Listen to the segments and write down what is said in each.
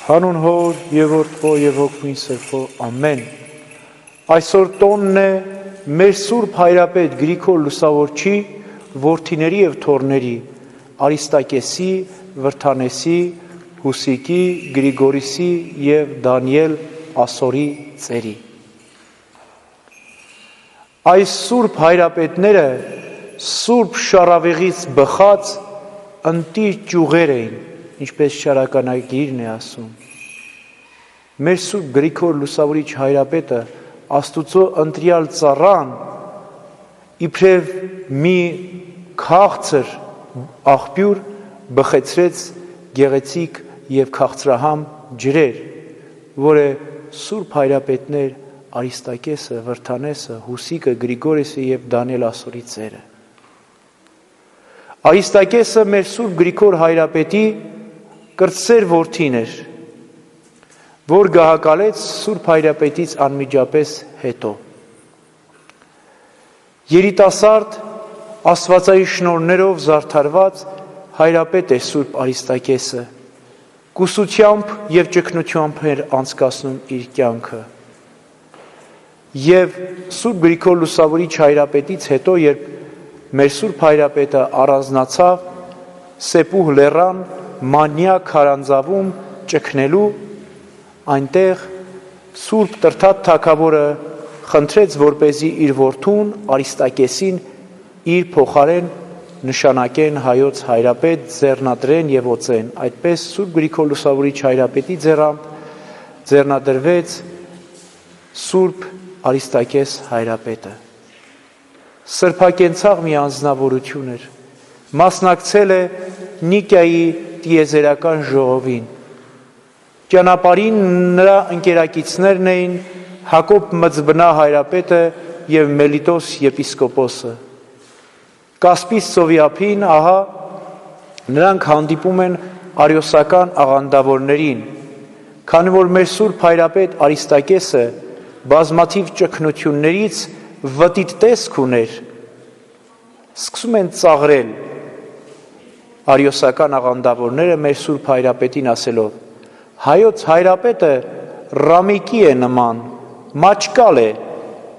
Հանուն Հոր և Որդու և Հոգու Սրբո, ամեն։ Այսօր տոնն է մեր Սուրբ Հայրապետ Գրիգոր Լուսավորչի, որդիների և թոռների, Արիստակեսի, Վրթանեսի, Հուսիկի, Գրիգորիսի և Դանիել Ասորի ծերի։ Այս Սուրբ Հայրապետները Սուրբ Շառավեղից բխած ընտիր ճյուղեր էին, ինչպես շարականագիրն է ասում։ Մեր Սուրբ Գրիգոր Լուսավորիչ Հայրապետը Աստուծո ընտրյալ ծառան իբրև մի քաղցր աղբյուր բխեցրեց գեղեցիկ և քաղցրահամ ջրեր, որը Սուրբ Հայրապետներ Արիստակեսը, Վրթանեսը, Հուսիկը, Գրիգորիսը և Դանիել Ասորի ծերը։ Արիստակեսը մեր Սուրբ Գրիգոր Հայրապետի կրտսեր որդին էր, որ գահակալեց Սուրբ Հայրապետից անմիջապես հետո։ Երիտասարդ աստվածային շնորհներով զարդարված Հայրապետ է Սուրբ Արիստակեսը, կուսությամբ և ճգնությամբ էր անցկացնում իր կյանքը։ Եվ Սուրբ Գրիգոր Լուսավորիչ Հայրապետից հետո, երբ մեր Սուրբ Հայրապետը առանձնացավ Սեպուհ լեռան Մանյա քարանձավում ճգնելու, այնտեղ Սուրբ Տրդատ թագավորը խնդրեց, որպեսզի իր որդուն Արիստակեսին իր փոխարեն նշանակեն հայոց հայրապետ, ձեռնադրեն և օծեն։ Այդպես Սուրբ Գրիգոր Լուսավորիչ Հայրապետի ձեռամբ ձեռնադրվեց Սուրբ Արիստակես Հայրապետը։ Սրբակենցաղ մի անձնավորություն էր, մասնակցել է Նիկիայի տիեզերական ժողովին։ Ճանապարհին նրա ընկերակիցներն էին Հակոբ Մծբնա Հայրապետը և Մելիտոս եպիսկոպոսը։ Կասպից ծովի ափին, ահա, նրանք հանդիպում են արիոսական աղանդավորներին, քանի որ մեր Սուրբ Հայրապետ Արիստակեսը բազմաթիվ ճգնություններից վտիտ տեսք ուներ, սկսում են ծաղրել արիոսական աղանդավորները մեր Սուրբ Հայրապետին ասելով. հայոց հայրապետը ռամիկի է նման, մաչկալ է,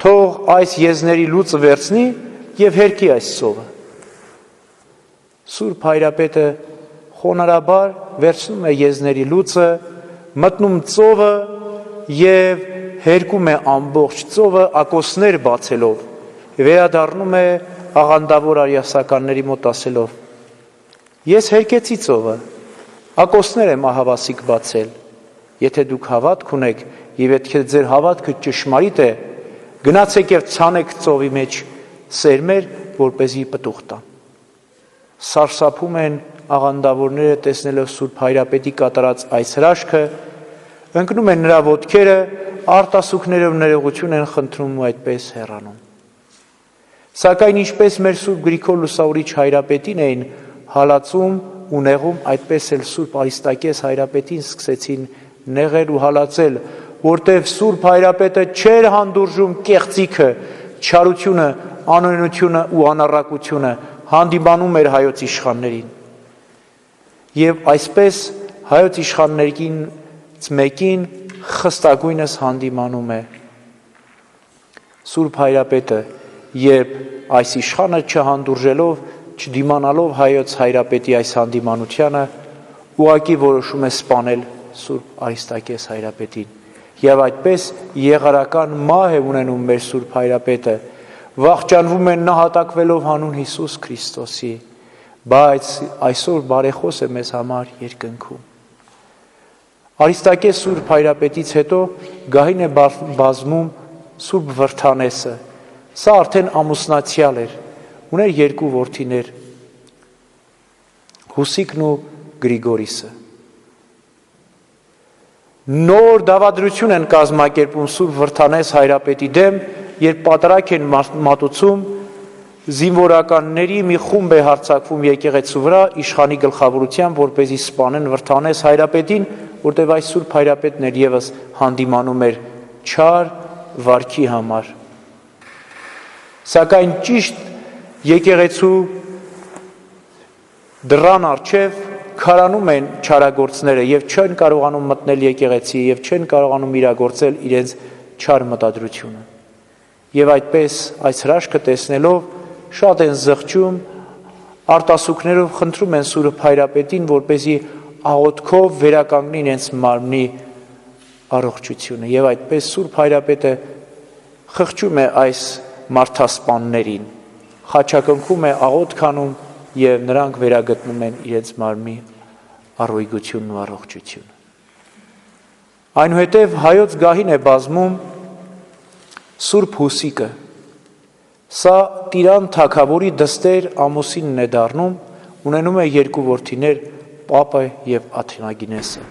թող այս եզների լուծը վերցնի և հերքի այս ծովը։ Սուրբ Հայրապետը խոնարհաբար վերցնում է եզների լուծը, մտնում ծովը և հերկում է ամբողջ ծովը ակոսներ բացելով, վերադառնում է աղանդավոր արիասականների մոտ ասելով. ես հերկեցի ծովը, ակոսներ եմ ահավասիկ բացել, եթե դուք հավատք ունեք և եթե ձեր հավատքը ճշմարիտ է, գնացեք և ցանեք ծովի մեջ սերմեր, որպեսզի պտուղ տան։ Սարսափում են աղանդավորները տեսնելով Սուրբ Հայրապետի կատարած այս հրաշքը, ընկնում են նրա ոտքերը, արտասուքներով ներողություն են խնդրում ու այդպես հեռանում։ Սակայն ինչպես մեր Սուրբ Գրիգոր Լուսավորիչ Հայրապետին էին հալածում ու նեղում, այդպես էլ Սուրբ Արիստակես Հայրապետին սկսեցին նեղել ու հալածել, որտև Սուրբ Հայրապետը չէր հանդուրժում կեղծիքը, չարությունը, անօրենությունը ու անառակությունը, հանդիմանում էր հայոց իշխաններին։ Եվ այսպես հայոց իշխաններից մեկին խստագույնս հանդիմանում է Սուրբ Հայրապետը, երբ այս իշխանը չհանդուրժելով, չդիմանալով հայոց հայրապետի այս հանդիմանությանը, ուղղակի որոշում է սպանել Սուրբ Արիստակես Հայրապետին։ Եվ այդպես եղարական մահ է ունենում մեր Սուրբ Հայրապետը, վախճանվում է նահատակվելով հանուն Հիսուս Քրիստոսի, բայց այսօր բարեխոս է մեզ համար երկնքում։ Արիստակես Սուրբ Հայրապետից հետո գահին է բազմում Սուրբ Վրթանեսը, սա արդեն ամուսնացյալ էր, ուներ երկու որդիներ, Հուսիկն ու Գրիգորիսը։ Նոր դավադրություն են կազմակերպում Սուրբ Վրթանես Հայրապետի դեմ, երբ պատարագ են մատուցում, զինվորականների մի խումբ է հարձակվում եկեղեցու վրա իշխանի գլխավորությամբ, որպեսզի սպանեն Վրթանես Հայրապետին, որտեղ այս Սուրբ Հայրապետն էր ևս հանդիմանում էր չար վարքի համար։ Սակայն ճիշտ եկեղեցու դռան առջև քարանում են չարագործները եւ չեն կարողանում մտնել եկեղեցի եւ չեն կարողանում իրագործել իրենց չար մտադրությունը։ Եվ այդպես այս հրաշքը տեսնելով շատ են զղջում, արտասուքներով խնդրում են Սուրբ Հայրապետին, որպեսզի աղոթքով վերականգնի իրենց մարմնի առողջությունը։ Եվ այդպես Սուրբ Հայրապետը խղճում է այս մարդասպաններին, խաչակնքում է, աղոթք անում եւ նրանք վերագտնում են իրենց մարմնի առողջությունն ու առողջությունը։ Այնուհետև հայոց գահին է բազմում Սուրբ Հուսիկը։ Սա Տիրան թագավորի դստեր ամուսինն է դառնում, ունենում է երկու որդիներ, Պապը եւ Աթենագինեսը։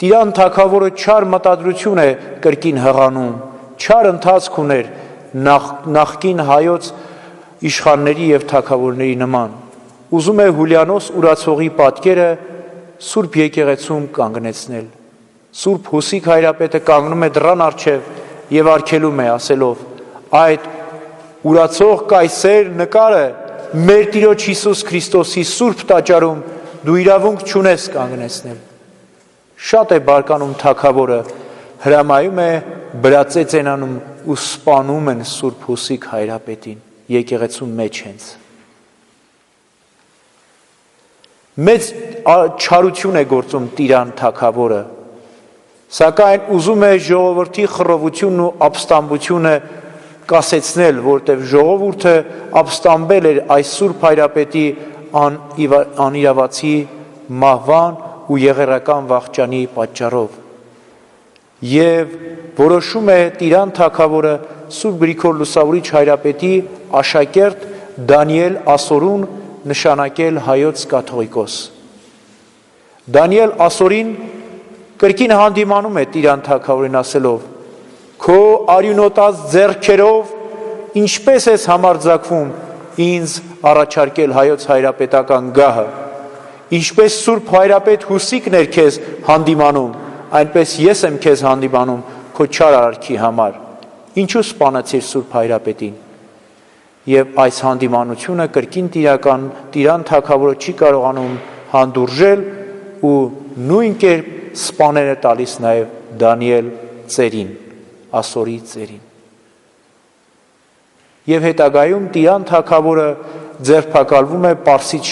Տիրան թագավորը չար մտադրություն է կրկին հղանում, չար ընթացք ուներ նախկին հայոց իշխանների եւ թագավորների նման։ Ուզում է Հուլիանոս ուրացողի պատկերը Սուրբ եկեղեցում կանգնեցնել։ Սուրբ Հուսիկ Հայրապետը կանգնում է դռան առջև եւ արգելում է ասելով. այդ ուրացող կայսեր նկարը մեր Տիրոջ Հիսուս Քրիստոսի Սուրբ տաճարում դու իրավունք չունես կանգնեցնել։ Շատ է բարկանում թագավորը, հրամայում է, բրածեց են անում ու սպանում են Սուրբ Հուսիկ Հայրապետին եկեղեցու մեջ հենց։ Մեծ չարություն է գործում Տիրան թագավորը, սակայն ուզում է ժողովրդի խռովությունն ու ապստամբությունը կասեցնել, որտեղ ժողովուրդը ապստամբել էր այս Սուրբ Հայրապետի անիրավացի մահվան ու եղեռական վախճանի պատճառով։ Եվ որոշում է Տիրան թագավորը Սուրբ Գրիգոր Լուսավորիչ Հայրապետի աշակերտ Դանիել Ասորուն նշանակել հայոց կաթողիկոս։ Դանիել Ասորին կրկին հանդիմանում է Տիրան թագավորին ասելով. քո արյունոտած ձեռքերով ինչպես ես համարձակվում ինձ առաջարկել հայոց հայրապետական գահը, ինչպես Սուրբ Հայրապետ Հուսիկն էր քեզ հանդիմանում, այնպես ես եմ քեզ հանդիմանում քո չար արարքի համար, ինչու սպանեցիր Սուրբ Հայրապետին։ Եվ այս հանդիմանությունը կրկին Տիրան թագավորը չի կարողանում հանդուրժել ու նույն կերպ սպաներ է տալիս նաև Դանիել ծերին, Ասորի ծերին։ Եվ հետագայում Տիրան թագավորը ձերբակալվում է Պարսից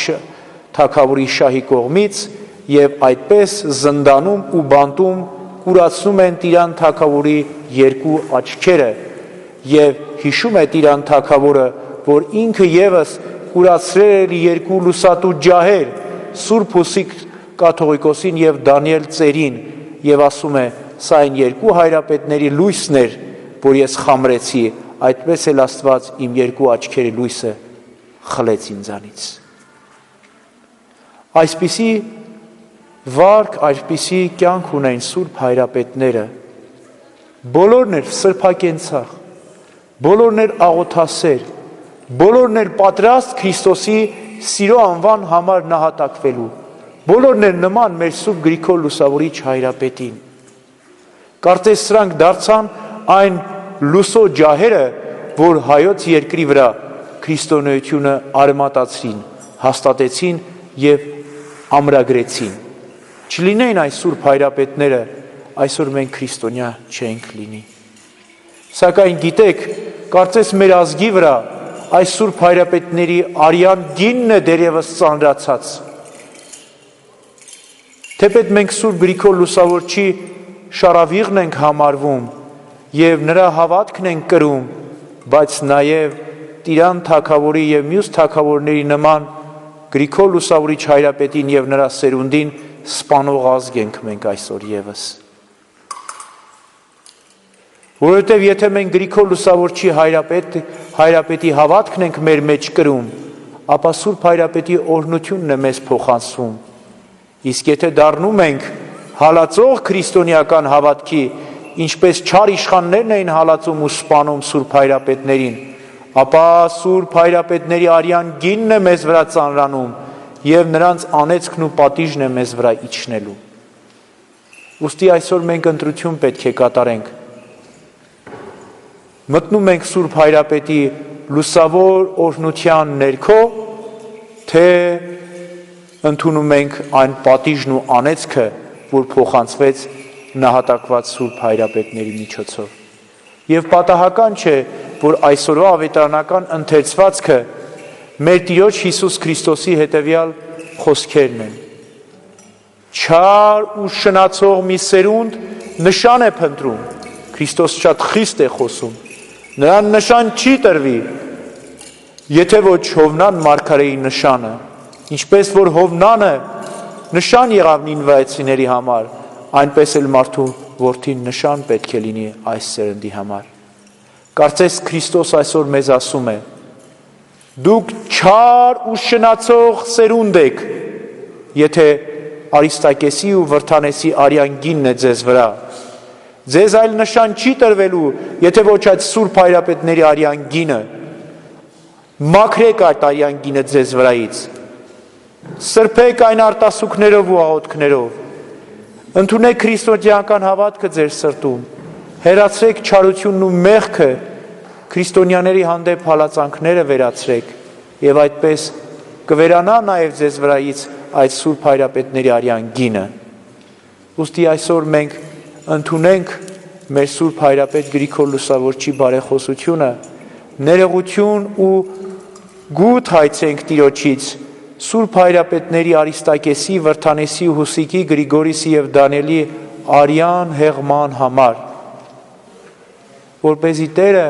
թագավորի շահի կողմից եւ այդպես զնդանում ու բանտում կուրացնում են Տիրան թագավորի երկու աչքերը եւ հիշում է Տիրան թագավորը, որ ինքը եւս կուրացրել էր երկու լուսատու ջահեր Սուրբ Հուսիկ կաթողիկոսին եւ Դանիել ծերին եւ ասում է. սա այն երկու հայրապետների լույսն էր, որ ես խամրեցի, այդպես էլ Աստված իմ երկու աչքերի լույսը խլեց ինձանից։ Այսպիսի վարք, այսպիսի կյանք ունեն Սուրբ Հայրապետները, բոլորն էր սրբակենցաղ, բոլորն էր աղոթասեր, բոլորն էր պատրաստ Քրիստոսի սիրո անվան համար նահատակվելու, բոլորն էր նման մեր Սուրբ Գրիգոր Լուսավորիչ Հայրապետին։ Կարծես սրանք դարձան այն լուսո ջահերը, որ հայոց երկրի վրա քրիստոնեությունը արմատացրին, հաստատեցին եւ ամրագրեցին։ Չլինեին այս Սուրբ Հայրապետները, այսօր մենք քրիստոնյա չենք լինի։ Սակայն գիտեք, կարծես մեր ազգի վրա այս Սուրբ Հայրապետների արյան գինն է դերևս ծանրացած։ Թեպետ մենք Սուրբ Գրիգոր Լուսավորչի շարավիղն ենք համարվում եւ նրա հավատքն ենք կրում, բայց նաեւ Տիրան թագավորի եւ մյուս թագավորների նման Գրիգոր Լուսավորիչ Հայրապետին եւ նրա սերունդին սպանող ազգ ենք մենք այսօր եւս։ Որովհետեւ եթե մենք Գրիգոր Լուսավորչի Հայրապետի հավատքն ենք մեր մեջ կրում, ապա Սուրբ Հայրապետի օրհնությունն է մեզ փոխանցվում։ Իսկ եթե դառնում ենք հալածող քրիստոնեական հավատքի, ինչպես չար իշխաններն էին հալածում ու սպանում Սուրբ Հայրապետներին, ապա Սուրբ Հայրապետների արյան գինն է մեզ վրա ծանրանում եւ նրանց անեծքն ու պատիժն է մեզ վրա իջնելու։ Ուստի այսօր մենք ընտրություն պետք է կատարենք։ Մտնում ենք Սուրբ Հայրապետի լուսավոր օրհնության ներքո, թե ընդունում ենք այն պատիժն ու անեծքը, որ փոխանցվեց նահատակված Սուրբ Հայրապետների միջոցով։ Եվ պատահական չէ, որ այսօրվա ավետարանական ընթերցվածքը մեր Տիրոջ Հիսուս Քրիստոսի հետևյալ խոսքերն են։ Չար ու շնացող մի սերունդ նշան է փնտրում, Քրիստոս շատ խիստ է խոսում, նրան նշան չի տրվի, եթե ոչ Հովնան մարգարեի նշանը, ինչպես որ Հովնանը նշան եղավ նինվայեցիների համար, այնպես էլ մարդու որդին նշան պետք է լինի այս սերնդի համար։ Կարծես Քրիստոս այսօր մեզ ասում է. դուք չար ու շնացող սերունդ եք, եթե Արիստակեսի ու Վրթանեսի արյան գինն է ձեզ վրա, ձեզ այլ նշան չի տրվելու, եթե ոչ այդ Սուրբ Հայրապետների արյան գինը, մաքրեք այդ արյան գինը ձեզ վրայից, սրբեք այն արտասուքներով ու աղոթքներով, ընդունեք քրիստոնեական հավատքը ձեր սրտում, հեռացրեք չարությունն ու մեղքը, քրիստոնյաների հանդեպ հալածանքները վերացրեք եւ այդպես կվերանա նաեւ ձեզ վրայից այդ Սուրբ Հայրապետների արյան գինը։ Ուստի այսօր մենք ընդունենք մեր Սուրբ Հայրապետ Գրիգոր Լուսավորչի բարեխոսությունը, ներողություն ու գութ հայցենք Տիրոջից Սուրբ Հայրապետների Արիստակեսի, Վրթանեսի, Հուսիկի, Գրիգորիսի եւ Դանիելի արյան հեղման համար, որպեսզի Տերը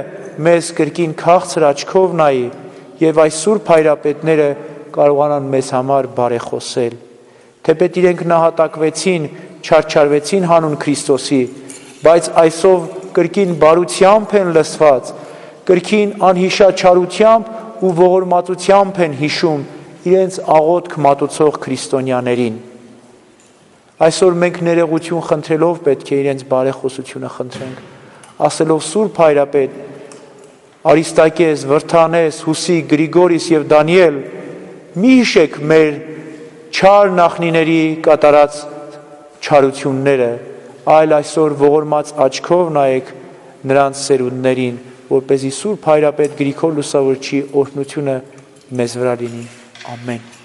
մեզ կրկին քաղցր աչքով նայի եւ այս Սուրբ Հայրապետները կարողանան մեզ համար բարեխոսել։ Թեպետ իրենք նահատակվեցին, չարչարվեցին հանուն Քրիստոսի, բայց այսով կրկին բարությամբ են լսված, կրկին անհիշաչարությամբ ու ողորմածությամբ են հիշում իրենց աղոթք մատուցող քրիստոնյաներին։ Այսօր մենք ներողություն խնդրելով պետք է իրենց բարեխոսությունը խնդրենք, ասելով Սուրբ Հայրապետ, Արիստակես, Վրթանես, Հուսիկ, Գրիգորիս եւ Դանիել, մի հիշեք մեր չար նախնիների կատարած չարությունները, այլ այսօր ողորմած աչքով նայեք նրանց սերունդներին, որպեսզի Սուրբ Հայրապետ Գրիգոր Լուսավորչի օրհնությունը մեզ վրա լինի։ Ամեն։